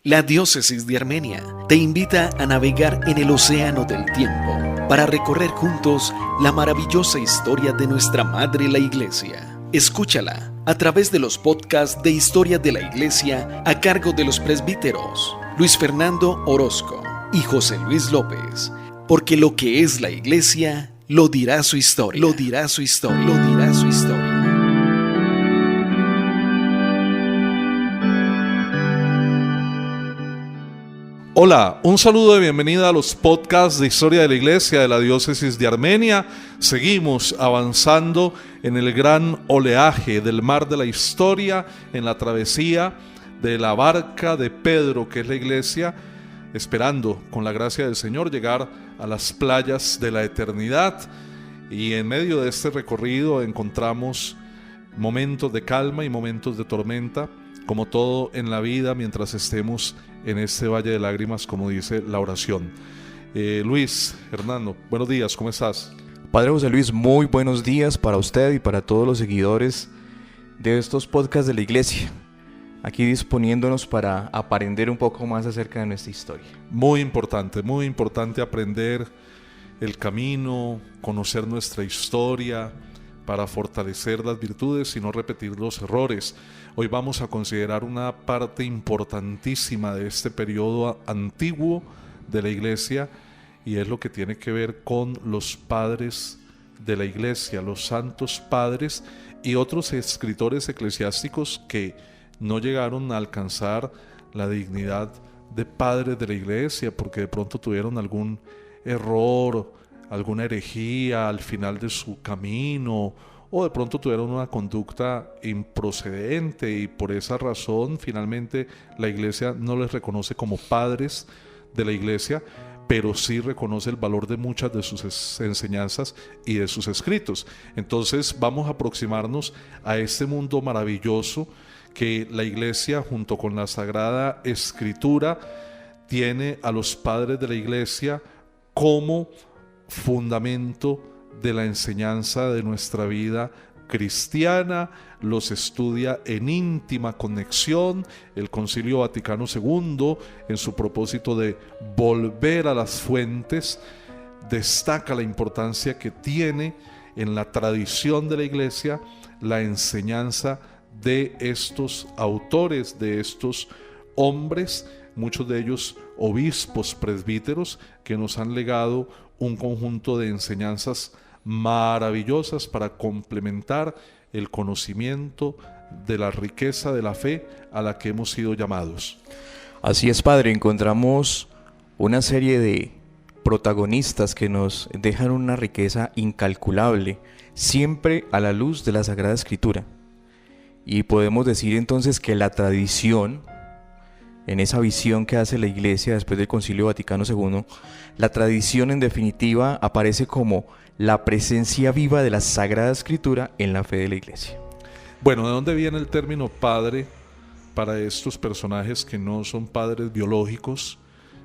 La Diócesis de Armenia te invita a navegar en el océano del tiempo para recorrer juntos la maravillosa historia de nuestra Madre la Iglesia. Escúchala a través de los podcasts de Historia de la Iglesia a cargo de los presbíteros Luis Fernando Orozco y José Luis López, porque lo que es la Iglesia lo dirá su historia, lo dirá su historia, lo dirá su historia. Hola, un saludo de bienvenida a los podcasts de Historia de la Iglesia de la Diócesis de Armenia. Seguimos avanzando en el gran oleaje del mar de la historia, en la travesía de la barca de Pedro, que es la Iglesia, esperando con la gracia del Señor llegar a las playas de la eternidad. Y en medio de este recorrido encontramos momentos de calma y momentos de tormenta, como todo en la vida mientras estemos en este valle de lágrimas, como dice la oración. Luis, Hernando, buenos días, ¿cómo estás? Padre José Luis, muy buenos días para usted y para todos los seguidores de estos podcasts de la Iglesia, aquí disponiéndonos para aprender un poco más acerca de nuestra historia. Muy importante aprender el camino, conocer nuestra historia, para fortalecer las virtudes y no repetir los errores. Hoy vamos a considerar una parte importantísima de este periodo antiguo de la Iglesia, y es lo que tiene que ver con los padres de la Iglesia, los santos padres y otros escritores eclesiásticos que no llegaron a alcanzar la dignidad de padres de la Iglesia porque de pronto tuvieron algún error, alguna herejía al final de su camino, o de pronto tuvieron una conducta improcedente y por esa razón finalmente la Iglesia no les reconoce como padres de la Iglesia, pero sí reconoce el valor de muchas de sus enseñanzas y de sus escritos. Entonces vamos a aproximarnos a este mundo maravilloso que la Iglesia, junto con la Sagrada Escritura, tiene a los padres de la Iglesia como fundamento de la enseñanza de nuestra vida cristiana. Los estudia en íntima conexión el Concilio Vaticano II, en su propósito de volver a las fuentes. Destaca la importancia que tiene en la tradición de la Iglesia la enseñanza de estos autores, de estos hombres, muchos de ellos obispos, presbíteros, que nos han legado un conjunto de enseñanzas maravillosas para complementar el conocimiento de la riqueza de la fe a la que hemos sido llamados. Así es, Padre, encontramos una serie de protagonistas que nos dejan una riqueza incalculable, siempre a la luz de la Sagrada Escritura. Y podemos decir entonces que la tradición, en esa visión que hace la Iglesia después del Concilio Vaticano II, la tradición en definitiva aparece como la presencia viva de la Sagrada Escritura en la fe de la Iglesia. Bueno, ¿de dónde viene el término padre para estos personajes que no son padres biológicos?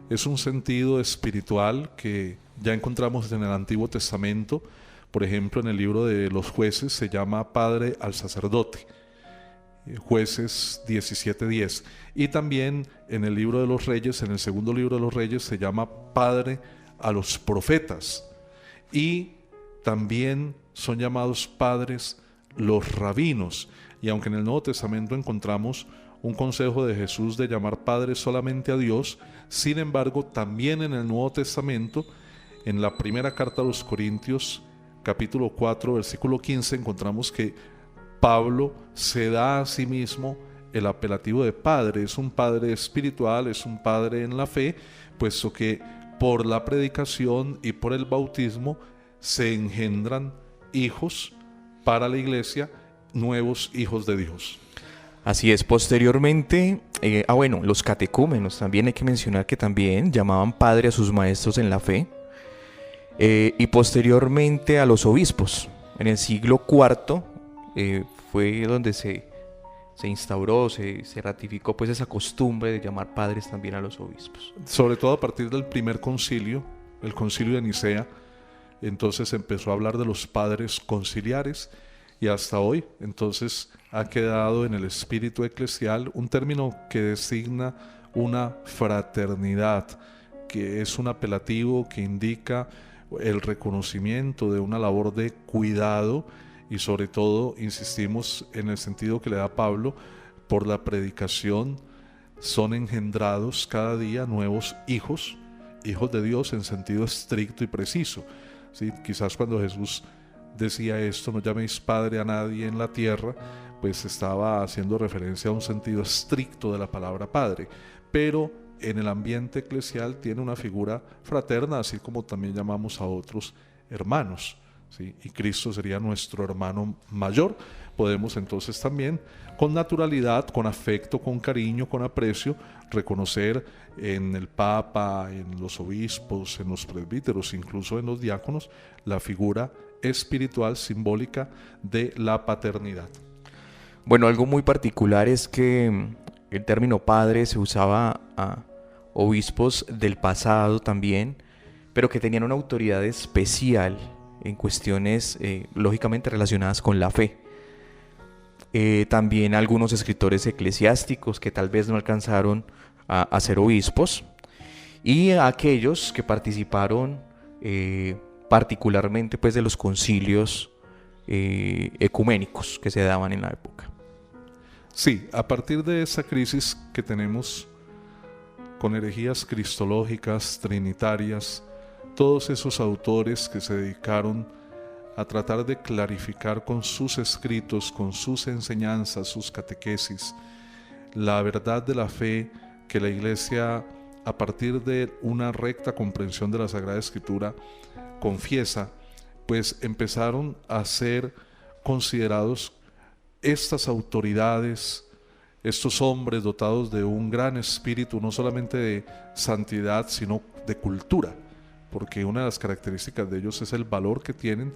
Es un sentido espiritual que ya encontramos en el Antiguo Testamento. Por ejemplo, en el libro de los Jueces se llama padre al sacerdote. Jueces 17:10, y también en el libro de los Reyes, en el segundo libro de los Reyes, se llama padre a los profetas, y también son llamados padres los rabinos. Y aunque en el Nuevo Testamento encontramos un consejo de Jesús de llamar padre solamente a Dios, sin embargo también en el Nuevo Testamento, en la primera carta a los Corintios, capítulo 4, versículo 15, encontramos que Pablo se da a sí mismo el apelativo de padre. Es un padre espiritual, es un padre en la fe, puesto que por la predicación y por el bautismo se engendran hijos para la Iglesia, nuevos hijos de Dios. Así es, posteriormente, los catecúmenos, también hay que mencionar que también llamaban padre a sus maestros en la fe, y posteriormente a los obispos. En el siglo IV fue donde se instauró, se ratificó pues esa costumbre de llamar padres también a los obispos. Sobre todo a partir del primer concilio, el concilio de Nicea, entonces empezó a hablar de los padres conciliares, y hasta hoy entonces ha quedado en el espíritu eclesial un término que designa una fraternidad, que es un apelativo que indica el reconocimiento de una labor de cuidado y sobre todo, insistimos en el sentido que le da Pablo, por la predicación son engendrados cada día nuevos hijos de Dios en sentido estricto y preciso. ¿Sí? Quizás cuando Jesús decía esto, no llaméis padre a nadie en la tierra, pues estaba haciendo referencia a un sentido estricto de la palabra padre, pero en el ambiente eclesial tiene una figura fraterna, así como también llamamos a otros hermanos, ¿sí? Y Cristo sería nuestro hermano mayor. Podemos entonces también con naturalidad, con afecto, con cariño, con aprecio, reconocer en el Papa, en los obispos, en los presbíteros, incluso en los diáconos, la figura espiritual simbólica de la paternidad. Bueno, algo muy particular es que el término padre se usaba a obispos del pasado también, pero que tenían una autoridad especial en cuestiones lógicamente relacionadas con la fe. También algunos escritores eclesiásticos que tal vez no alcanzaron a ser obispos, y aquellos que participaron particularmente pues de los concilios ecuménicos que se daban en la época. Sí, a partir de esa crisis que tenemos con herejías cristológicas, trinitarias, todos esos autores que se dedicaron a tratar de clarificar con sus escritos, con sus enseñanzas, sus catequesis, la verdad de la fe que la Iglesia, a partir de una recta comprensión de la Sagrada Escritura, confiesa, pues empezaron a ser considerados estas autoridades, estos hombres dotados de un gran espíritu, no solamente de santidad, sino de cultura, porque una de las características de ellos es el valor que tienen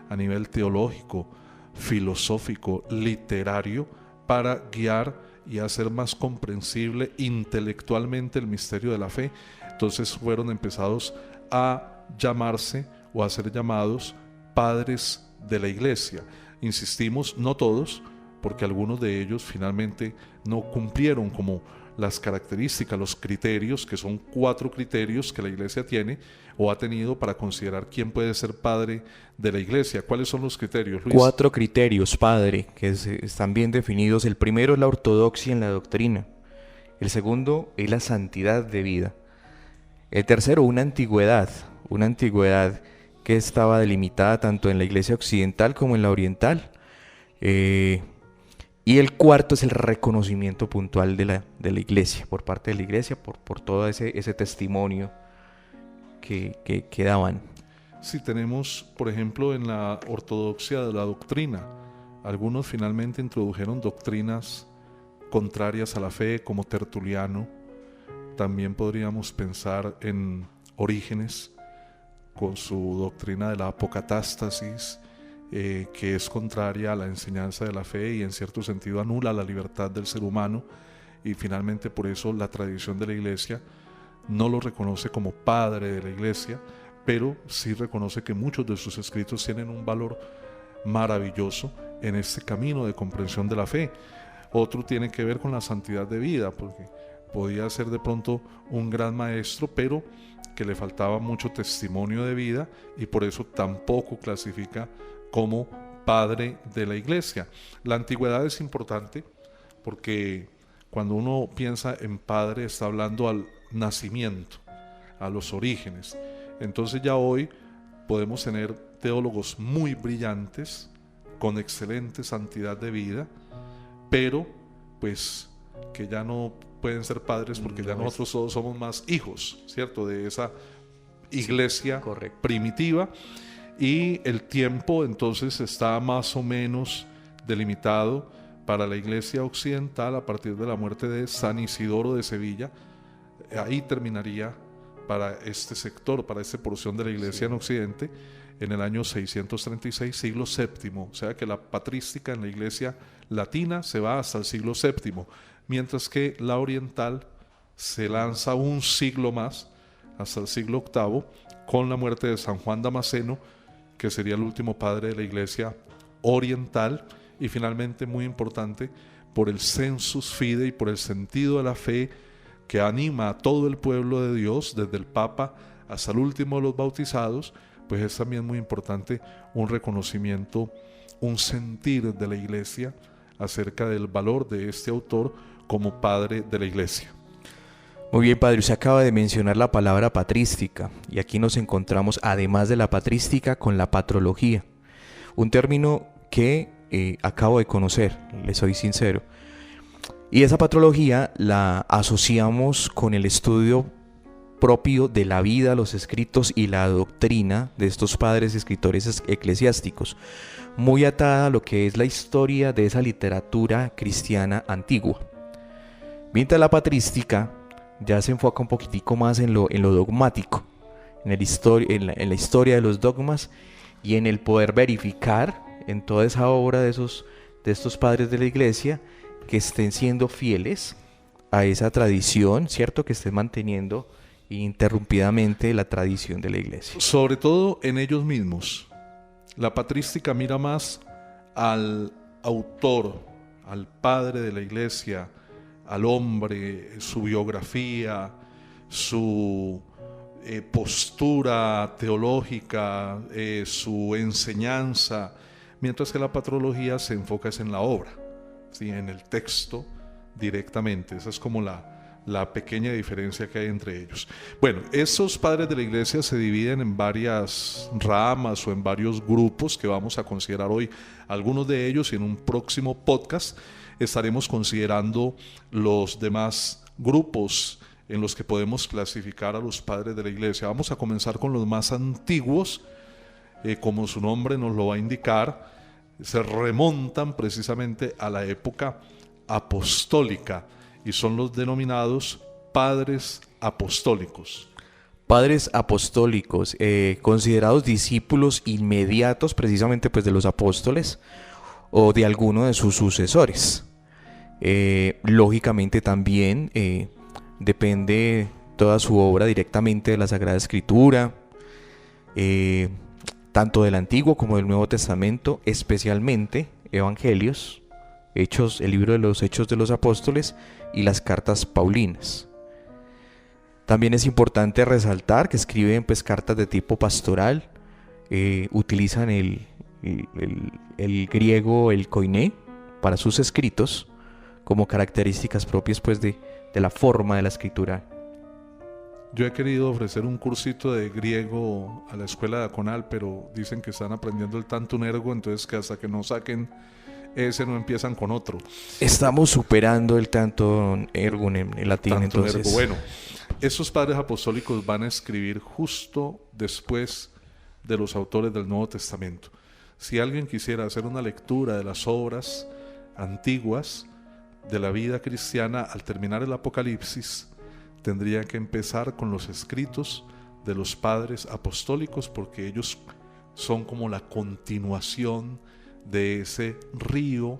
a nivel teológico, filosófico, literario, para guiar y hacer más comprensible intelectualmente el misterio de la fe. Entonces fueron empezados a llamarse o a ser llamados padres de la Iglesia. Insistimos, no todos, porque algunos de ellos finalmente no cumplieron como las características, los criterios, que son 4 criterios que la Iglesia tiene o ha tenido para considerar quién puede ser padre de la Iglesia. ¿Cuáles son los criterios, Luis? 4 criterios, padre, que están bien definidos. El primero es la ortodoxia en la doctrina. El segundo es la santidad de vida. El tercero, una antigüedad que estaba delimitada tanto en la Iglesia occidental como en la oriental. Y el cuarto es el reconocimiento puntual de la Iglesia, por parte de la Iglesia, por todo ese testimonio que daban. Si tenemos, por ejemplo, en la ortodoxia de la doctrina, algunos finalmente introdujeron doctrinas contrarias a la fe, como Tertuliano. También podríamos pensar en Orígenes, con su doctrina de la apocatástasis, que es contraria a la enseñanza de la fe y en cierto sentido anula la libertad del ser humano, y finalmente por eso la tradición de la Iglesia no lo reconoce como padre de la Iglesia, pero sí reconoce que muchos de sus escritos tienen un valor maravilloso en este camino de comprensión de la fe. Otro tiene que ver con la santidad de vida, porque podía ser de pronto un gran maestro, pero que le faltaba mucho testimonio de vida y por eso tampoco clasifica como padre de la Iglesia. La antigüedad es importante porque cuando uno piensa en padre está hablando al nacimiento, a los orígenes. Entonces ya hoy podemos tener teólogos muy brillantes, con excelente santidad de vida, pero pues que ya no pueden ser padres porque ya nosotros todos somos más hijos, ¿cierto? De esa iglesia primitiva. Y el tiempo entonces está más o menos delimitado para la Iglesia occidental a partir de la muerte de San Isidoro de Sevilla. Ahí terminaría para este sector, para esta porción de la Iglesia en Occidente, en el año 636, siglo VII. O sea que la patrística en la Iglesia latina se va hasta el siglo VII, mientras que la oriental se lanza un siglo más, hasta el siglo VIII, con la muerte de San Juan Damasceno, que sería el último padre de la Iglesia oriental, y finalmente, muy importante, por el sensus fidei, por el sentido de la fe que anima a todo el pueblo de Dios, desde el Papa hasta el último de los bautizados, pues es también muy importante un reconocimiento, un sentir de la Iglesia acerca del valor de este autor como padre de la Iglesia. Muy bien, padre, usted acaba de mencionar la palabra patrística, y aquí nos encontramos, además de la patrística, con la patrología, un término que acabo de conocer, le soy sincero. Y esa patrología la asociamos con el estudio propio de la vida, los escritos y la doctrina de estos padres escritores eclesiásticos, muy atada a lo que es la historia de esa literatura cristiana antigua. Mientras la patrística ya se enfoca un poquitico más en lo dogmático, en la historia de los dogmas y en el poder verificar en toda esa obra de estos padres de la Iglesia que estén siendo fieles a esa tradición, ¿cierto? Que estén manteniendo ininterrumpidamente la tradición de la Iglesia. Sobre todo en ellos mismos. La patrística mira más al autor, al padre de la Iglesia, al hombre, su biografía, su postura teológica, su enseñanza, mientras que la patrología se enfoca en la obra, ¿sí? En el texto directamente. Esa es como la pequeña diferencia que hay entre ellos. Bueno, esos padres de la Iglesia se dividen en varias ramas o en varios grupos que vamos a considerar hoy, algunos de ellos, y en un próximo podcast estaremos considerando los demás grupos en los que podemos clasificar a los padres de la Iglesia. Vamos a comenzar con los más antiguos, como su nombre nos lo va a indicar, se remontan precisamente a la época apostólica y son los denominados padres apostólicos. Padres apostólicos, considerados discípulos inmediatos precisamente pues de los apóstoles o de alguno de sus sucesores. Lógicamente también depende toda su obra directamente de la Sagrada Escritura, tanto del Antiguo como del Nuevo Testamento, especialmente Evangelios, Hechos, el libro de los Hechos de los Apóstoles y las cartas paulinas. También es importante resaltar que escriben pues cartas de tipo pastoral, utilizan el griego, el koiné, para sus escritos, como características propias pues de la forma de la escritura. Yo he querido ofrecer un cursito de griego a la escuela de Aconal, pero dicen que están aprendiendo el tantum ergo, entonces que hasta que no saquen ese no empiezan con otro. Estamos superando el tantum ergo en latín, Tantum entonces. ergo. Bueno, esos padres apostólicos van a escribir justo después de los autores del Nuevo Testamento. Si alguien quisiera hacer una lectura de las obras antiguas de la vida cristiana al terminar el Apocalipsis, tendría que empezar con los escritos de los padres apostólicos, porque ellos son como la continuación de ese río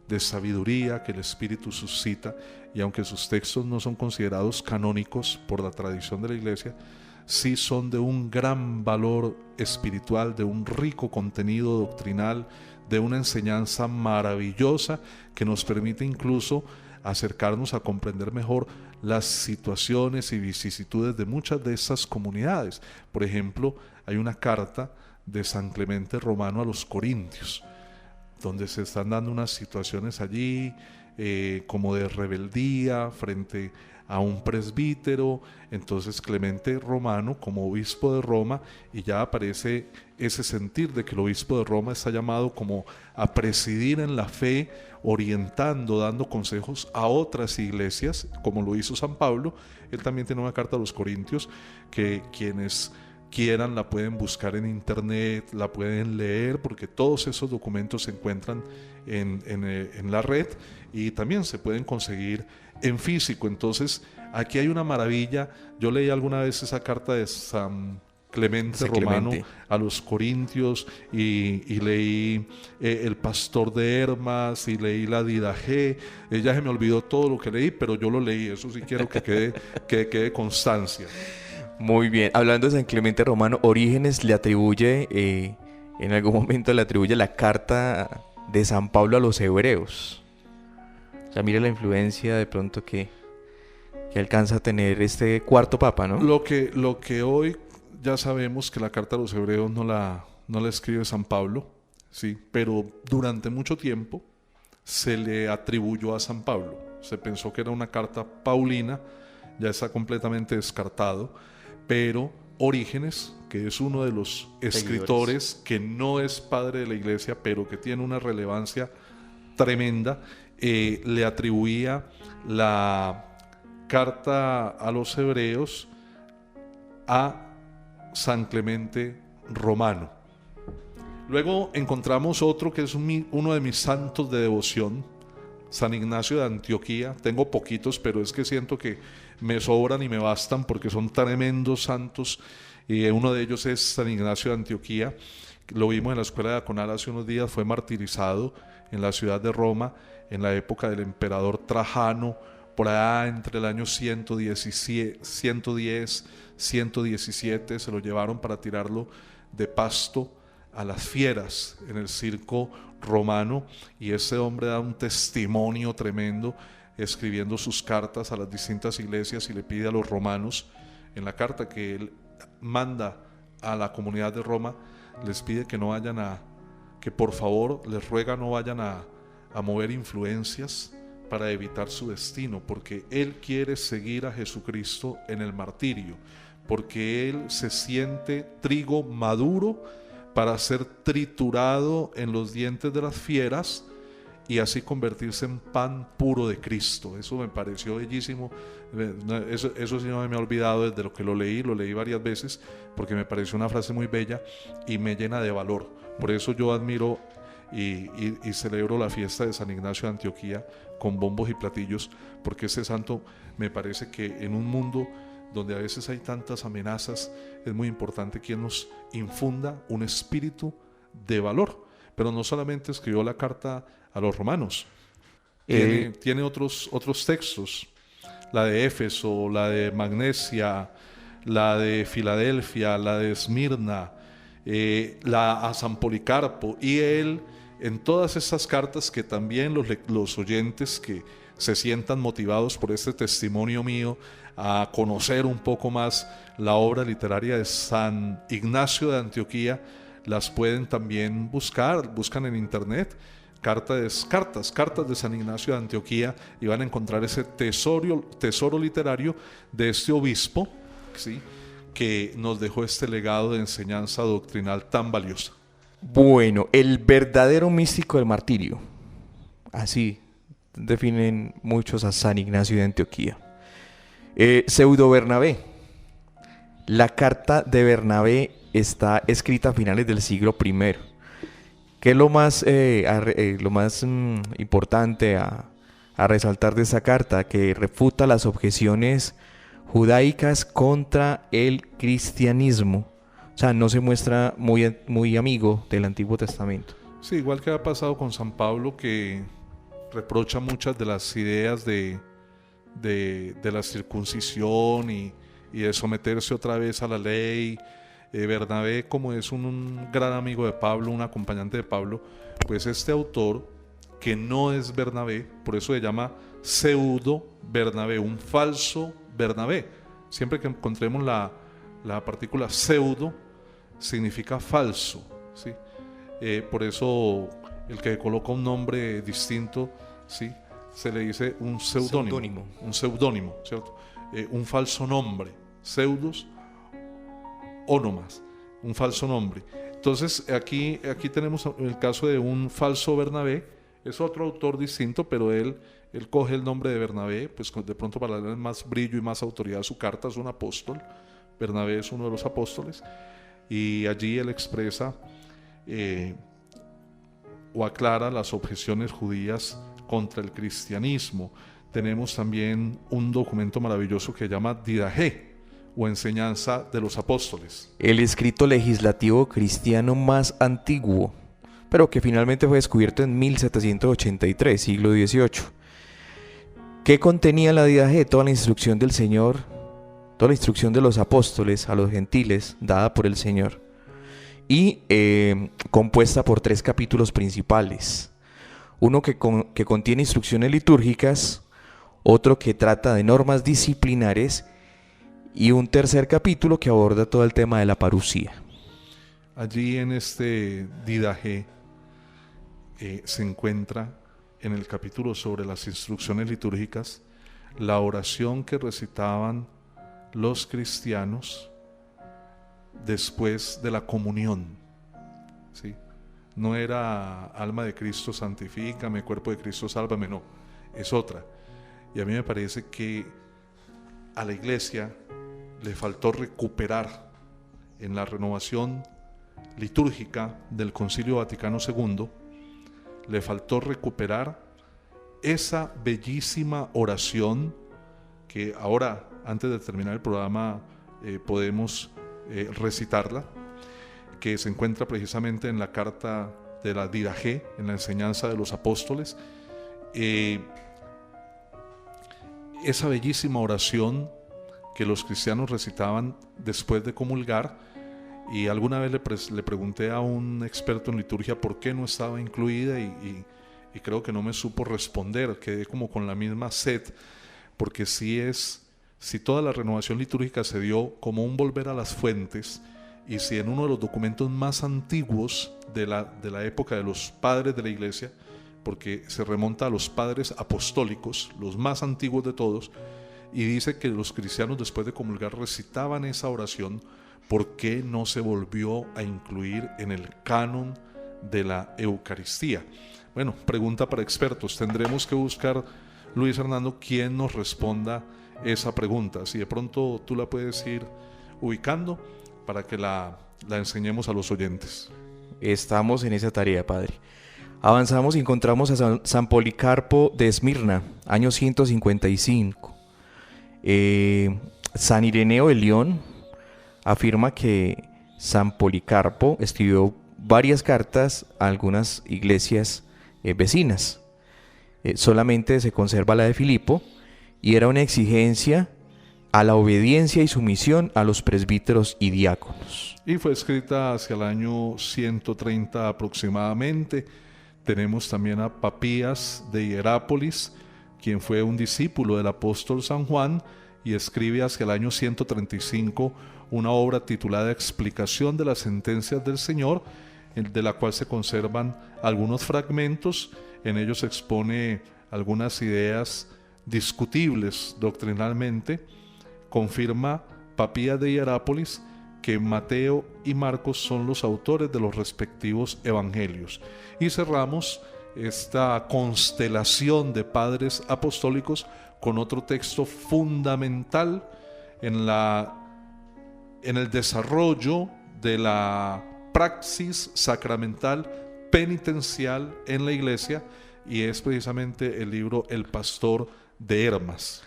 de sabiduría que el Espíritu suscita, y aunque sus textos no son considerados canónicos por la tradición de la Iglesia, sí son de un gran valor espiritual, de un rico contenido doctrinal, de una enseñanza maravillosa que nos permite incluso acercarnos a comprender mejor las situaciones y vicisitudes de muchas de estas comunidades. Por ejemplo, hay una carta de San Clemente Romano a los Corintios, donde se están dando unas situaciones allí como de rebeldía frente a un presbítero. Entonces Clemente Romano, como obispo de Roma, y ya aparece ese sentir de que el obispo de Roma está llamado como a presidir en la fe, orientando, dando consejos a otras iglesias, como lo hizo San Pablo. Él también tiene una carta a los Corintios que quienes quieran la pueden buscar en internet, la pueden leer, porque todos esos documentos se encuentran en la red y también se pueden conseguir en físico. Entonces aquí hay una maravilla. Yo leí alguna vez esa carta de San Clemente Romano a los Corintios y leí el Pastor de Hermas y leí la Didaje. Ya se me olvidó todo lo que leí, pero yo lo leí. Eso sí quiero que quede constancia. Muy bien, hablando de San Clemente Romano, Orígenes le atribuye, en algún momento le atribuye la carta de San Pablo a los hebreos. O sea, mire la influencia de pronto que que alcanza a tener este cuarto papa, ¿no? Lo que hoy ya sabemos que la carta a los hebreos no la escribe San Pablo, ¿sí? Pero durante mucho tiempo se le atribuyó a San Pablo. Se pensó que era una carta paulina, ya está completamente descartado, pero Orígenes, que es uno de los escritores que no es padre de la iglesia, pero que tiene una relevancia tremenda, le atribuía la carta a los hebreos a San Clemente Romano. Luego encontramos otro que es uno de mis santos de devoción, San Ignacio de Antioquía. Tengo poquitos, pero es que siento que me sobran y me bastan porque son tremendos santos. Y uno de ellos es San Ignacio de Antioquía. Lo vimos en la escuela de Aconal hace unos días. Fue martirizado en la ciudad de Roma en la época del emperador Trajano, por allá entre el año 110, 117. Se lo llevaron para tirarlo de pasto a las fieras en el circo romano, y ese hombre da un testimonio tremendo escribiendo sus cartas a las distintas iglesias, y le pide a los romanos, en la carta que él manda a la comunidad de Roma, les pide que no vayan que por favor les ruega no vayan a mover influencias para evitar su destino, porque él quiere seguir a Jesucristo en el martirio, porque él se siente trigo maduro para ser triturado en los dientes de las fieras y así convertirse en pan puro de Cristo. Eso me pareció bellísimo. Eso sí no me ha olvidado desde lo que lo leí varias veces, porque me pareció una frase muy bella y me llena de valor. Por eso yo admiro y celebro la fiesta de San Ignacio de Antioquía con bombos y platillos, porque ese santo me parece que en un mundo donde a veces hay tantas amenazas, es muy importante que nos infunda un espíritu de valor. Pero no solamente escribió la carta a los romanos, tiene otros textos, la de Éfeso, la de Magnesia, la de Filadelfia, la de Esmirna, la a San Policarpo, y él en todas estas cartas, que también los oyentes que se sientan motivados por este testimonio mío a conocer un poco más la obra literaria de San Ignacio de Antioquía, las pueden también buscan en internet cartas de San Ignacio de Antioquía, y van a encontrar ese tesoro literario de este obispo, ¿sí?, que nos dejó este legado de enseñanza doctrinal tan valiosa. Bueno, el verdadero místico del martirio, así definen muchos a San Ignacio de Antioquía. Pseudo Bernabé. La carta de Bernabé está escrita a finales del siglo I. ¿Qué es lo más importante a resaltar de esta carta? Que refuta las objeciones judaicas contra el cristianismo. O sea, no se muestra muy amigo del Antiguo Testamento. Sí, igual que ha pasado con San Pablo, que reprocha muchas de las ideas de la circuncisión y de someterse otra vez a la ley. Bernabé, como es un gran amigo de Pablo, un acompañante de Pablo, pues este autor, que no es Bernabé, por eso se llama pseudo Bernabé, un falso Bernabé. Siempre que encontremos la partícula pseudo, significa falso, ¿sí? Por eso el que coloca un nombre distinto, ¿sí?, se le dice un seudónimo. Un seudónimo, ¿cierto? Un falso nombre, pseudos, ónomas, un falso nombre. Entonces aquí tenemos el caso de un falso Bernabé. Es otro autor distinto, pero él coge el nombre de Bernabé, pues de pronto para darle más brillo y más autoridad a su carta. Es un apóstol. Bernabé es uno de los apóstoles, y allí él expresa o aclara las objeciones judías contra el cristianismo. Tenemos también un documento maravilloso que se llama Didaje, o enseñanza de los apóstoles. El escrito legislativo cristiano más antiguo, pero que finalmente fue descubierto en 1783, siglo XVIII. ¿Qué contenía la Didaje? Toda la instrucción del Señor, toda la instrucción de los apóstoles a los gentiles, dada por el Señor, y compuesta por 3 capítulos principales. Uno que contiene instrucciones litúrgicas, otro que trata de normas disciplinares y un tercer capítulo que aborda todo el tema de la parusía. Allí en este Didache se encuentra en el capítulo sobre las instrucciones litúrgicas la oración que recitaban los cristianos después de la comunión, ¿sí? No era alma de Cristo santifícame, cuerpo de Cristo sálvame, no, es otra. Y a mí me parece que a la Iglesia le faltó recuperar en la renovación litúrgica del Concilio Vaticano II, le faltó recuperar esa bellísima oración que ahora, antes de terminar el programa, podemos recitarla, que se encuentra precisamente en la carta de la Didache, en la enseñanza de los apóstoles. Esa bellísima oración que los cristianos recitaban después de comulgar, y alguna vez le pregunté a un experto en liturgia por qué no estaba incluida y creo que no me supo responder, quedé como con la misma sed, porque si toda la renovación litúrgica se dio como un volver a las fuentes, y si en uno de los documentos más antiguos de la época de los padres de la Iglesia, porque se remonta a los padres apostólicos, los más antiguos de todos, y dice que los cristianos después de comulgar recitaban esa oración, ¿por qué no se volvió a incluir en el canon de la Eucaristía? Bueno, pregunta para expertos. Tendremos que buscar, Luis Hernando, quién nos responda esa pregunta. Si de pronto tú la puedes ir ubicando para que la enseñemos a los oyentes. Estamos en esa tarea, padre. Avanzamos y encontramos a San Policarpo de Esmirna, año 155. San Ireneo de León afirma que San Policarpo escribió varias cartas a algunas iglesias vecinas. Solamente se conserva la de Filipo y era una exigencia a la obediencia y sumisión a los presbíteros y diáconos. Y fue escrita hacia el año 130 aproximadamente. Tenemos también a Papías de Hierápolis, quien fue un discípulo del apóstol San Juan, y escribe hacia el año 135 una obra titulada Explicación de las sentencias del Señor, de la cual se conservan algunos fragmentos. En ellos se expone algunas ideas discutibles doctrinalmente. Confirma Papías de Hierápolis que Mateo y Marcos son los autores de los respectivos evangelios. Y cerramos esta constelación de padres apostólicos con otro texto fundamental en el desarrollo de la praxis sacramental penitencial en la Iglesia, y es precisamente el libro El Pastor de Hermas.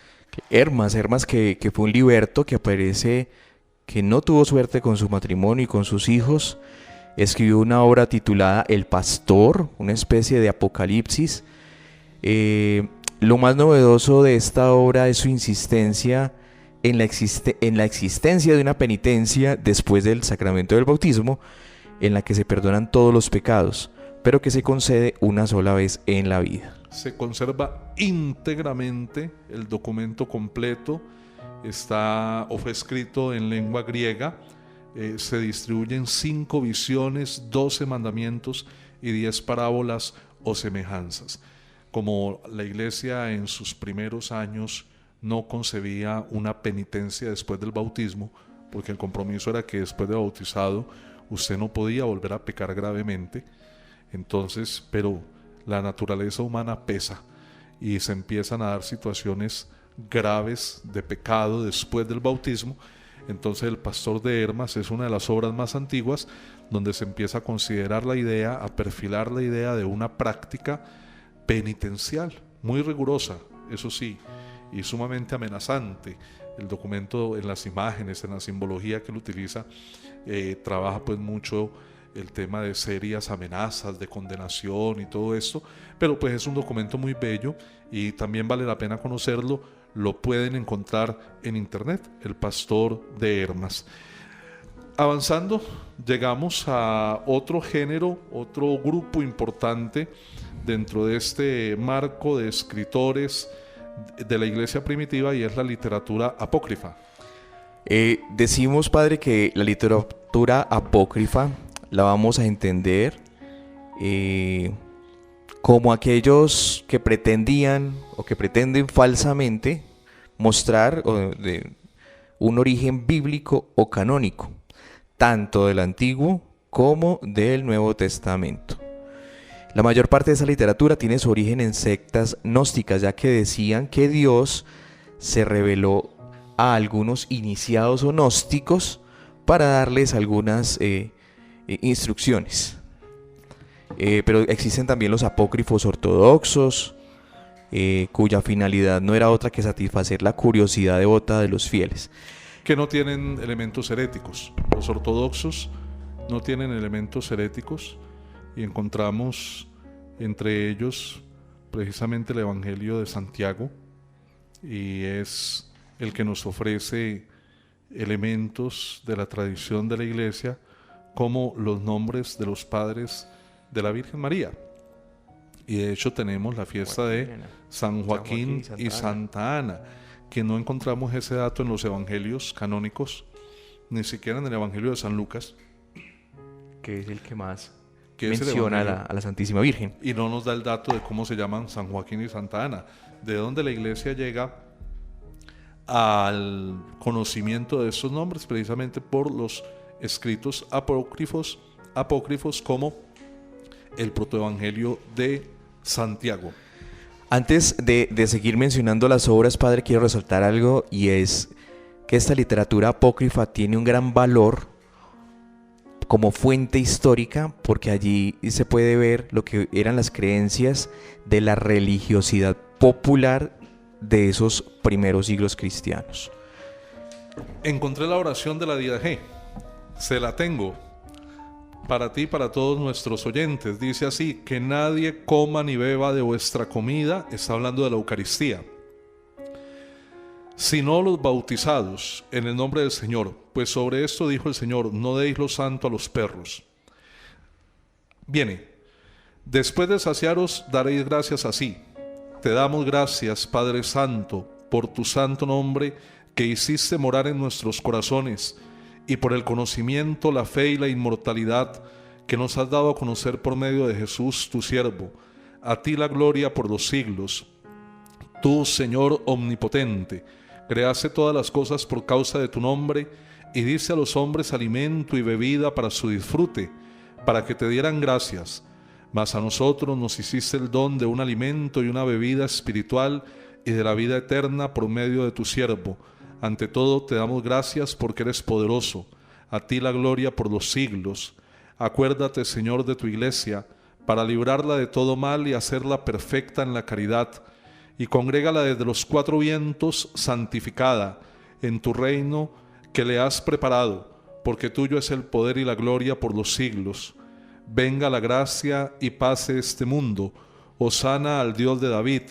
Hermas que fue un liberto que aparece que no tuvo suerte con su matrimonio y con sus hijos. Escribió una obra titulada El Pastor, una especie de apocalipsis. Lo más novedoso de esta obra es su insistencia en la existencia de una penitencia después del sacramento del bautismo, en la que se perdonan todos los pecados, pero que se concede una sola vez en la vida. Se conserva íntegramente el documento completo, fue escrito en lengua griega, se distribuyen 5 visiones, 12 mandamientos y 10 parábolas o semejanzas. Como la Iglesia en sus primeros años no concebía una penitencia después del bautismo, porque el compromiso era que después de bautizado usted no podía volver a pecar gravemente, entonces, pero la naturaleza humana pesa y se empiezan a dar situaciones graves de pecado después del bautismo. Entonces El Pastor de Hermas es una de las obras más antiguas donde se empieza a considerar la idea, a perfilar la idea de una práctica penitencial, muy rigurosa, eso sí, y sumamente amenazante. El documento, en las imágenes, en la simbología que él utiliza, trabaja pues mucho el tema de serias amenazas, de condenación y todo esto, pero pues es un documento muy bello y también vale la pena conocerlo. Lo pueden encontrar en internet, El Pastor de Hermas. Avanzando, llegamos a otro género, otro grupo importante dentro de este marco de escritores de la iglesia primitiva, y es la literatura apócrifa. Decimos, padre, que la literatura apócrifa la vamos a entender como aquellos que pretendían o que pretenden falsamente mostrar un origen bíblico o canónico, tanto del Antiguo como del Nuevo Testamento. La mayor parte de esa literatura tiene su origen en sectas gnósticas, ya que decían que Dios se reveló a algunos iniciados o gnósticos para darles algunas instrucciones. Pero existen también los apócrifos ortodoxos, cuya finalidad no era otra que satisfacer la curiosidad devota de los fieles. Que no tienen elementos heréticos. Los ortodoxos no tienen elementos heréticos, y encontramos entre ellos precisamente el Evangelio de Santiago, y es el que nos ofrece elementos de la tradición de la iglesia, como los nombres de los padres de la Virgen María. Y de hecho tenemos la fiesta de San Joaquín y Santa Ana, que no encontramos ese dato en los evangelios canónicos, ni siquiera en el Evangelio de San Lucas, Que es el que más que es el menciona Evangelio, a la Santísima Virgen. y no nos da el dato de cómo se llaman San Joaquín y Santa Ana, de dónde la iglesia llega al conocimiento de estos nombres, precisamente por los escritos apócrifos como el protoevangelio de Santiago. Antes de seguir mencionando las obras, padre, quiero resaltar algo, y es que esta literatura apócrifa tiene un gran valor como fuente histórica, porque allí se puede ver lo que eran las creencias de la religiosidad popular de esos primeros siglos cristianos. Encontré la oración de la Didache, se la tengo para ti y para todos nuestros oyentes. Dice así: que nadie coma ni beba de vuestra comida, está hablando de la Eucaristía, sino los bautizados en el nombre del Señor, pues sobre esto dijo el Señor: no deis lo santo a los perros. Viene: después de saciaros daréis gracias así: te damos gracias, Padre Santo, por tu santo nombre que hiciste morar en nuestros corazones, y por el conocimiento, la fe y la inmortalidad que nos has dado a conocer por medio de Jesús, tu siervo. A ti la gloria por los siglos. Tú, Señor omnipotente, creaste todas las cosas por causa de tu nombre, y diste a los hombres alimento y bebida para su disfrute, para que te dieran gracias. Mas a nosotros nos hiciste el don de un alimento y una bebida espiritual y de la vida eterna por medio de tu siervo. Ante todo te damos gracias porque eres poderoso. A ti la gloria por los siglos. Acuérdate, Señor, de tu iglesia, para librarla de todo mal y hacerla perfecta en la caridad, y congrégala desde los cuatro vientos santificada en tu reino que le has preparado, porque tuyo es el poder y la gloria por los siglos. Venga la gracia y pase este mundo. Hosana al Dios de David.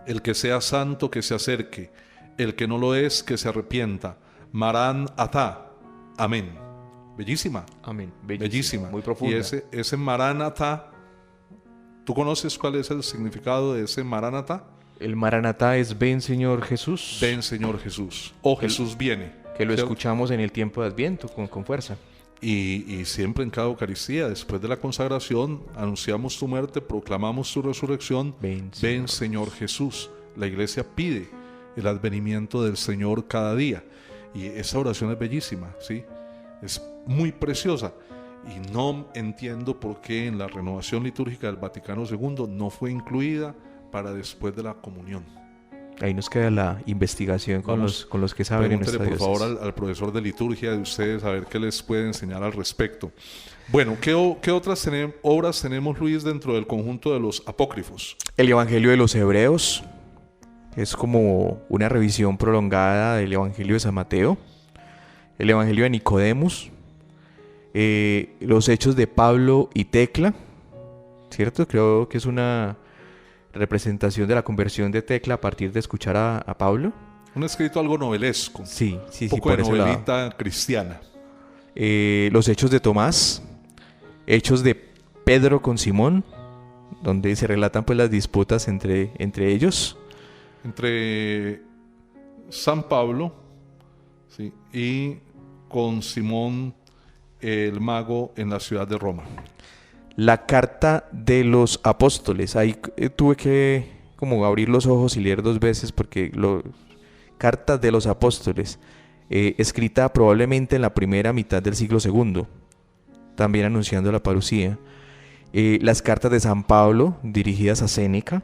El que sea santo que se acerque, el que no lo es que se arrepienta. Marán atá. Amén. Bellísima. Amén. Bellísima. Muy profunda. Y ese Maránatá, ¿tú conoces cuál es el significado de ese Maránatá? El Maranatá es ven, Señor Jesús. Ven, Señor Jesús. O Jesús viene. Que lo ¿cierto? escuchamos en el tiempo de Adviento con fuerza. Y siempre en cada Eucaristía, después de la consagración, anunciamos tu muerte, proclamamos tu resurrección. Ven, Señor Jesús. La iglesia pide el advenimiento del Señor cada día. Y esa oración es bellísima, ¿sí? Es muy preciosa. Y no entiendo por qué en la renovación litúrgica del Vaticano II no fue incluida para después de la comunión. Ahí nos queda la investigación con los que saben en nuestra Pregúntele por diócesis. favor al profesor de liturgia de ustedes a ver qué les puede enseñar al respecto. Bueno, ¿qué otras obras tenemos, Luis, dentro del conjunto de los apócrifos? El Evangelio de los Hebreos es como una revisión prolongada del Evangelio de San Mateo. El Evangelio de Nicodemus. Los Hechos de Pablo y Tecla, ¿cierto? Creo que es una representación de la conversión de Tecla a partir de escuchar a Pablo. Un escrito algo novelesco. Sí, un poco por de ese lado. novelita cristiana. Los Hechos de Tomás, Hechos de Pedro con Simón, donde se relatan pues las disputas entre ellos. entre San Pablo, ¿sí?, y con Simón el mago en la ciudad de Roma. La carta de los apóstoles. Ahí tuve que como abrir los ojos y leer 2 veces porque carta de los apóstoles, escrita probablemente en la primera mitad del siglo II, también anunciando la parucía. Las cartas de San Pablo dirigidas a Séneca,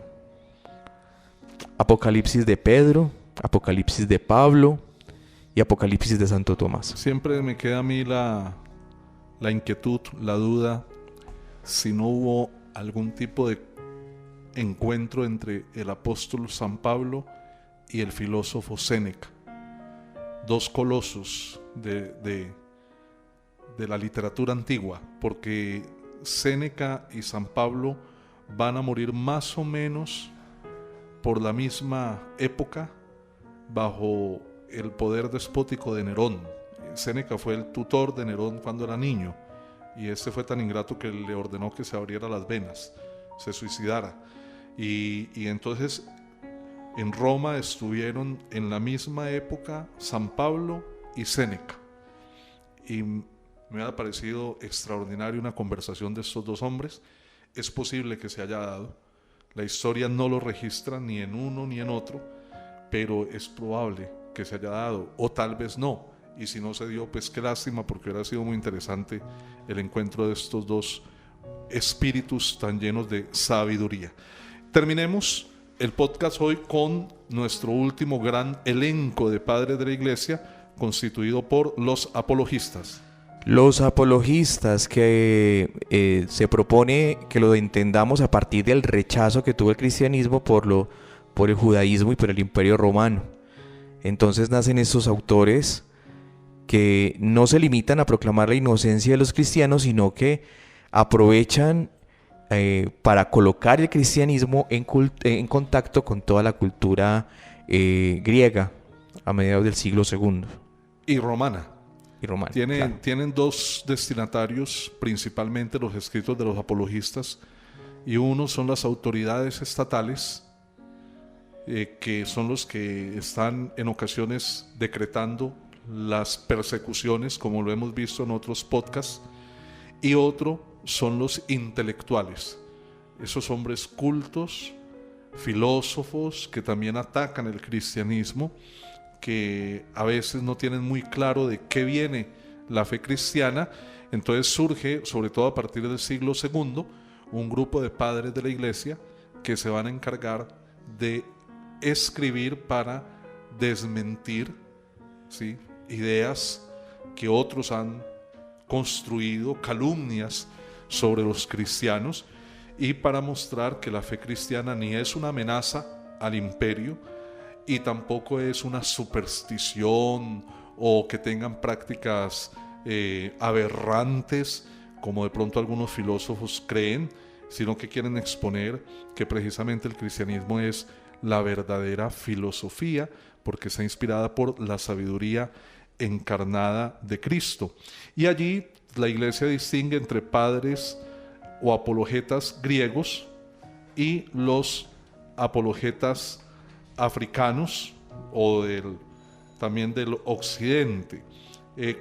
Apocalipsis de Pedro, Apocalipsis de Pablo y Apocalipsis de Santo Tomás. Siempre me queda a mí la inquietud, la duda, si no hubo algún tipo de encuentro entre el apóstol San Pablo y el filósofo Séneca, 2 colosos de la literatura antigua, porque Séneca y San Pablo van a morir más o menos por la misma época bajo el poder despótico de Nerón. Séneca fue el tutor de Nerón cuando era niño, y este fue tan ingrato que le ordenó que se abriera las venas, se suicidara. Y entonces en Roma estuvieron en la misma época San Pablo y Séneca, y me ha parecido extraordinaria una conversación de estos 2 hombres. Es posible que se haya dado, la historia no lo registra ni en uno ni en otro, pero es probable que se haya dado, o tal vez no, y si no se dio, pues qué lástima, porque hubiera sido muy interesante el encuentro de estos 2 espíritus tan llenos de sabiduría. Terminemos el podcast hoy con nuestro último gran elenco de padres de la iglesia, constituido por los apologistas. Los apologistas, que se propone que lo entendamos a partir del rechazo que tuvo el cristianismo por el judaísmo y por el imperio romano. Entonces nacen estos autores que no se limitan a proclamar la inocencia de los cristianos, sino que aprovechan para colocar el cristianismo en contacto con toda la cultura griega a mediados del siglo II. Y romana. Claro. Tienen 2 destinatarios, principalmente los escritos de los apologistas, y uno son las autoridades estatales, que son los que están en ocasiones decretando las persecuciones, como lo hemos visto en otros podcasts, y otro son los intelectuales, esos hombres cultos, filósofos, que también atacan el cristianismo, que a veces no tienen muy claro de qué viene la fe cristiana. Entonces surge, sobre todo a partir del siglo II, un grupo de padres de la iglesia que se van a encargar de escribir para desmentir, ¿sí?, ideas que otros han construido, calumnias sobre los cristianos, y para mostrar que la fe cristiana ni es una amenaza al imperio y tampoco es una superstición o que tengan prácticas aberrantes como de pronto algunos filósofos creen, sino que quieren exponer que precisamente el cristianismo es la verdadera filosofía porque está inspirada por la sabiduría encarnada de Cristo. Y allí la iglesia distingue entre padres o apologetas griegos y los apologetas africanos o también del occidente.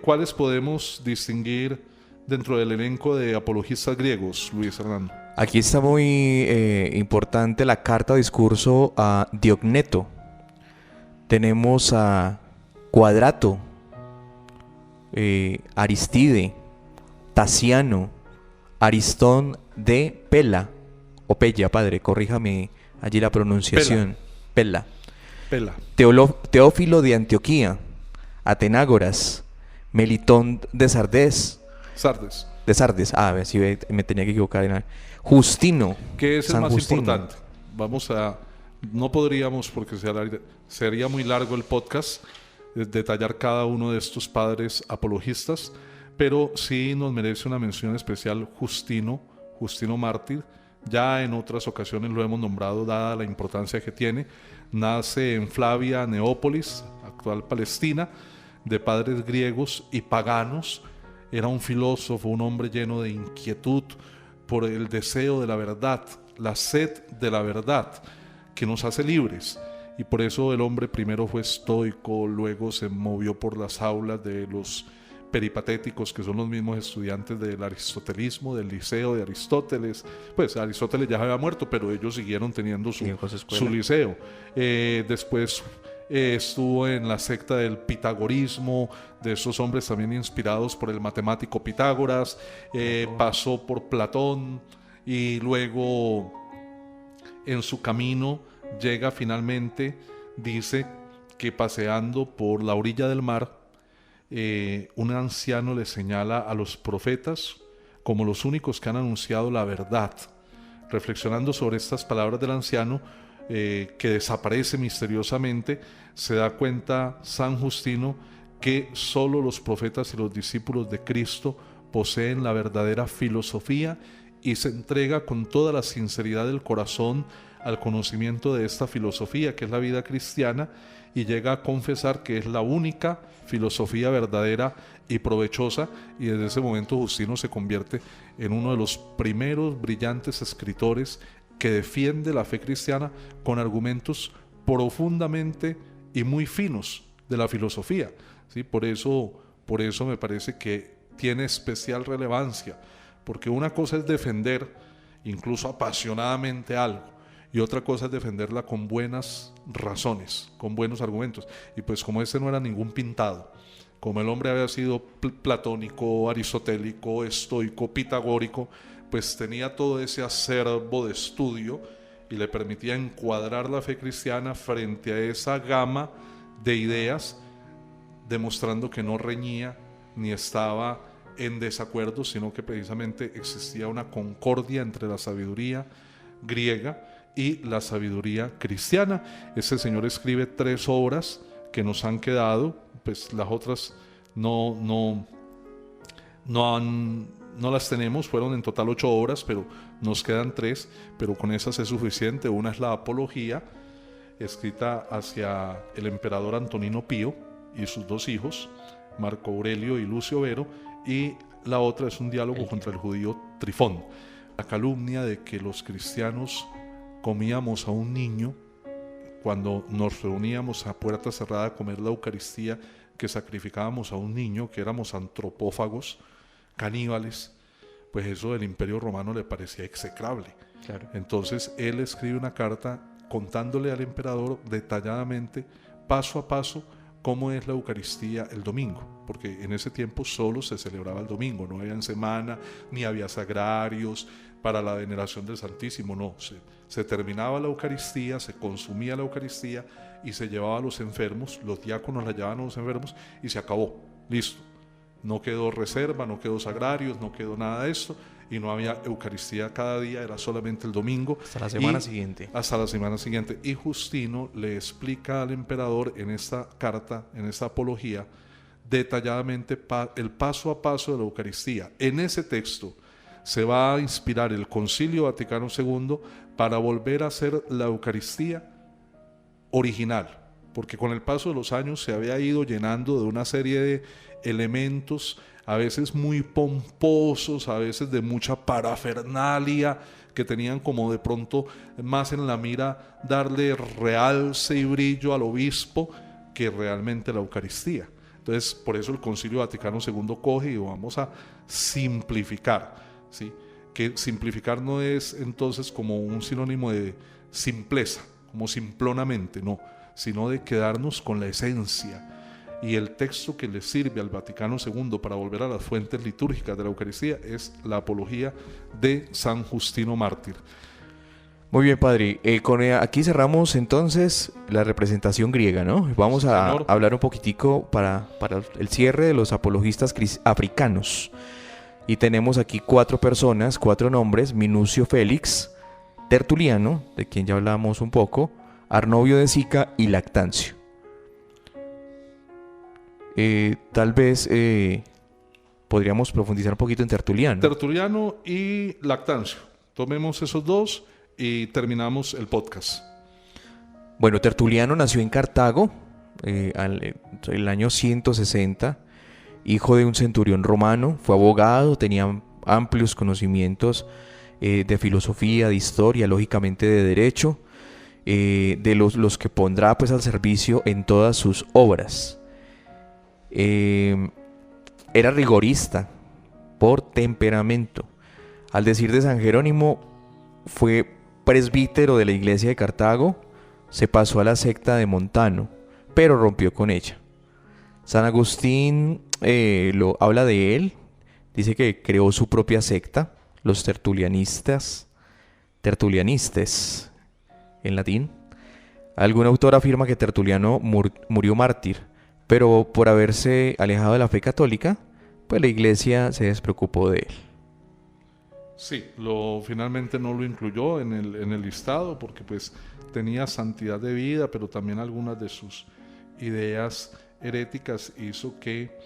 ¿Cuáles podemos distinguir dentro del elenco de apologistas griegos, Luis Hernando? Aquí está muy importante la carta discurso a Diogneto. Tenemos a Cuadrato, Aristide, Tasiano, Aristón de Pela, o Pella, padre, corríjame allí la pronunciación. Pela. Teófilo de Antioquía, Atenágoras, Melitón de Sardes. De Sardes, a ver si me tenía que equivocar. Justino. ¿Qué es el San más Justino. importante? No podríamos, porque sería muy largo el podcast, detallar cada uno de estos padres apologistas, pero sí nos merece una mención especial Justino mártir. Ya en otras ocasiones lo hemos nombrado, dada la importancia que tiene. Nace en Flavia, Neópolis, actual Palestina, de padres griegos y paganos. Era un filósofo, un hombre lleno de inquietud por el deseo de la verdad, la sed de la verdad que nos hace libres. y por eso el hombre primero fue estoico, luego se movió por las aulas de los peripatéticos, que son los mismos estudiantes del aristotelismo, del liceo de Aristóteles. Pues Aristóteles ya había muerto, pero ellos siguieron teniendo su liceo. Después estuvo en la secta del pitagorismo, de esos hombres también inspirados por el matemático Pitágoras. Pasó por Platón y luego en su camino llega finalmente, dice que paseando por la orilla del mar, un anciano le señala a los profetas como los únicos que han anunciado la verdad. Reflexionando sobre estas palabras del anciano, que desaparece misteriosamente, se da cuenta San Justino que solo los profetas y los discípulos de Cristo poseen la verdadera filosofía, y se entrega con toda la sinceridad del corazón al conocimiento de esta filosofía, que es la vida cristiana, y llega a confesar que es la única filosofía verdadera y provechosa, y desde ese momento Justino se convierte en uno de los primeros brillantes escritores que defiende la fe cristiana con argumentos profundamente y muy finos de la filosofía, ¿sí? Por eso me parece que tiene especial relevancia, porque una cosa es defender incluso apasionadamente algo, y otra cosa es defenderla con buenas razones, con buenos argumentos. Y pues como este no era ningún pintado, como el hombre había sido platónico, aristotélico, estoico, pitagórico, pues tenía todo ese acervo de estudio y le permitía encuadrar la fe cristiana frente a esa gama de ideas, demostrando que no reñía ni estaba en desacuerdo, sino que precisamente existía una concordia entre la sabiduría griega y la sabiduría cristiana. Ese señor escribe 3 obras que nos han quedado, pues las otras no las tenemos, fueron en total 8 obras, pero nos quedan 3, pero con esas es suficiente. Una es la Apología, escrita hacia el emperador Antonino Pío y sus 2 hijos, Marco Aurelio y Lucio Vero, y la otra es un diálogo contra el judío Trifón. La calumnia de que los cristianos comíamos a un niño cuando nos reuníamos a puerta cerrada a comer la Eucaristía, que sacrificábamos a un niño, que éramos antropófagos, caníbales, pues eso del Imperio Romano le parecía execrable. Claro. Entonces él escribe una carta contándole al emperador detalladamente, paso a paso, cómo es la Eucaristía el domingo, porque en ese tiempo solo se celebraba el domingo, no había en semana, ni había sagrarios para la veneración del Santísimo, no, se terminaba la Eucaristía, se consumía la Eucaristía y se llevaba a los enfermos, los diáconos la llevaban a los enfermos y se acabó, listo. No quedó reserva, no quedó sagrarios, no quedó nada de esto, y no había Eucaristía cada día, era solamente el domingo. Hasta la semana siguiente. Hasta la semana siguiente. Y Justino le explica al emperador en esta carta, en esta apología, detalladamente el paso a paso de la Eucaristía. En ese texto se va a inspirar el Concilio Vaticano II para volver a hacer la Eucaristía original, porque con el paso de los años se había ido llenando de una serie de elementos, a veces muy pomposos, a veces de mucha parafernalia, que tenían como de pronto más en la mira darle realce y brillo al obispo que realmente la Eucaristía. Entonces, por eso el Concilio Vaticano II coge y vamos a simplificar, ¿sí? Que simplificar no es entonces como un sinónimo de simpleza, como simplonamente, no, sino de quedarnos con la esencia. Y el texto que le sirve al Vaticano II para volver a las fuentes litúrgicas de la Eucaristía es la Apología de San Justino Mártir. Muy bien, padre. Aquí cerramos entonces la representación griega, ¿no? Vamos a hablar un poquitico para el cierre de los apologistas africanos. Y tenemos aquí 4 personas, 4 nombres: Minucio Félix, Tertuliano, de quien ya hablamos un poco, Arnovio de Sica y Lactancio. Tal vez podríamos profundizar un poquito en Tertuliano. Tertuliano y Lactancio. Tomemos esos 2 y terminamos el podcast. Bueno, Tertuliano nació en Cartago el año 160, hijo de un centurión romano, fue abogado, tenía amplios conocimientos de filosofía, de historia, lógicamente de derecho. de los que pondrá pues al servicio en todas sus obras. Era rigorista por temperamento. Al decir de San Jerónimo, fue presbítero de la iglesia de Cartago, se pasó a la secta de Montano, pero rompió con ella. San Agustín habla de él, dice que creó su propia secta, los tertulianistes en latín. Algún autor afirma que Tertuliano murió mártir, pero por haberse alejado de la fe católica, pues la iglesia se despreocupó de él. Sí, finalmente no lo incluyó en el listado porque pues tenía santidad de vida, pero también algunas de sus ideas heréticas hizo que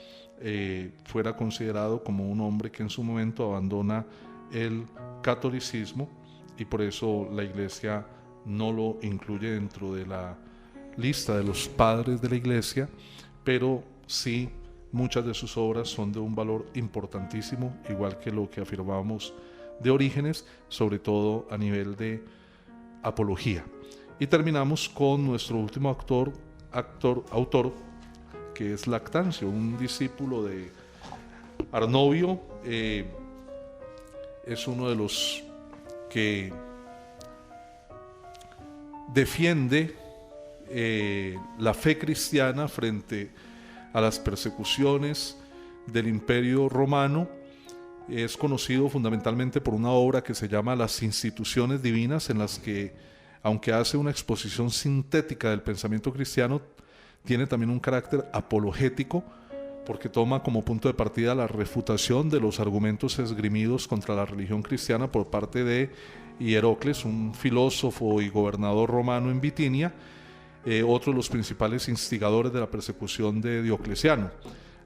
fuera considerado como un hombre que en su momento abandona el catolicismo, y por eso la iglesia no lo incluye dentro de la lista de los padres de la iglesia, pero sí muchas de sus obras son de un valor importantísimo, igual que lo que afirmábamos de Orígenes, sobre todo a nivel de apología. Y terminamos con nuestro último autor, que es Lactancio, un discípulo de Arnovio. Es uno de los que defiende la fe cristiana frente a las persecuciones del Imperio Romano. Es conocido fundamentalmente por una obra que se llama Las Instituciones Divinas, en las que, aunque hace una exposición sintética del pensamiento cristiano, tiene también un carácter apologético, porque toma como punto de partida la refutación de los argumentos esgrimidos contra la religión cristiana por parte de Hierocles, un filósofo y gobernador romano en Bitinia, otro de los principales instigadores de la persecución de Diocleciano.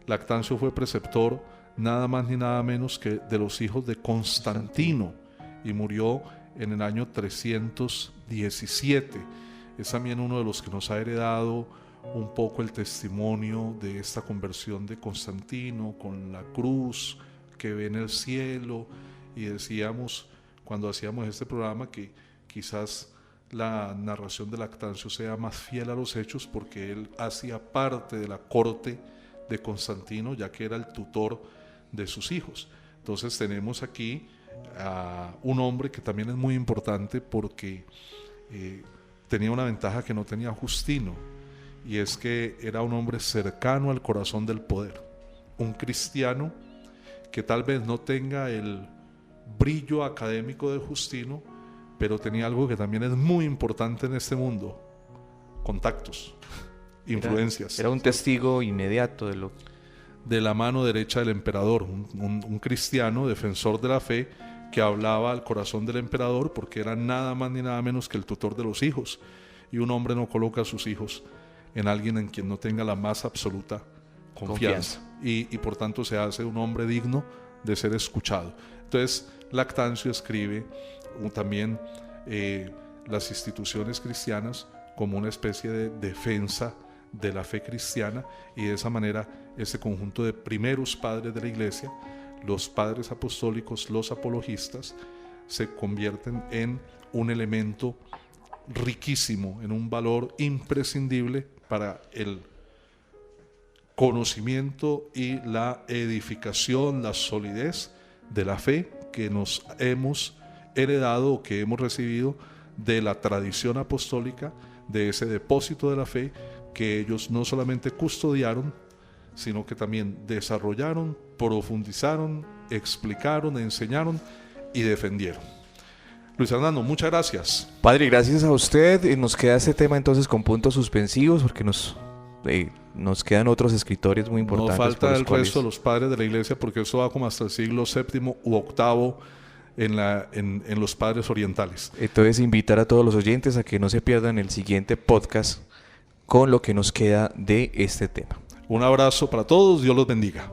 Lactancio fue preceptor nada más ni nada menos que de los hijos de Constantino y murió en el año 317. Es también uno de los que nos ha heredado un poco el testimonio de esta conversión de Constantino con la cruz que ve en el cielo, y decíamos cuando hacíamos este programa que quizás la narración de Lactancio sea más fiel a los hechos porque él hacía parte de la corte de Constantino, ya que era el tutor de sus hijos. Entonces tenemos aquí a un hombre que también es muy importante porque tenía una ventaja que no tenía Justino, y es que era un hombre cercano al corazón del poder, un cristiano que tal vez no tenga el brillo académico de Justino, pero tenía algo que también es muy importante en este mundo: contactos, influencias. Era un testigo inmediato de la mano derecha del emperador, un cristiano defensor de la fe que hablaba al corazón del emperador, porque era nada más ni nada menos que el tutor de los hijos, y un hombre no coloca a sus hijos en alguien en quien no tenga la más absoluta confianza. Y por tanto se hace un hombre digno de ser escuchado. Entonces Lactancio escribe también las instituciones cristianas como una especie de defensa de la fe cristiana, y de esa manera ese conjunto de primeros padres de la iglesia, los padres apostólicos, los apologistas, se convierten en un elemento riquísimo, en un valor imprescindible para el conocimiento y la edificación, la solidez de la fe que nos hemos heredado o que hemos recibido de la tradición apostólica, de ese depósito de la fe que ellos no solamente custodiaron, sino que también desarrollaron, profundizaron, explicaron, enseñaron y defendieron. Luis Fernando, muchas gracias. Padre, gracias a usted. Nos queda este tema entonces con puntos suspensivos, porque nos quedan otros escritores muy importantes. No falta el resto de los padres de la iglesia, porque eso va como hasta el siglo VII u VIII en los padres orientales. Entonces invitar a todos los oyentes a que no se pierdan el siguiente podcast con lo que nos queda de este tema. Un abrazo para todos, Dios los bendiga.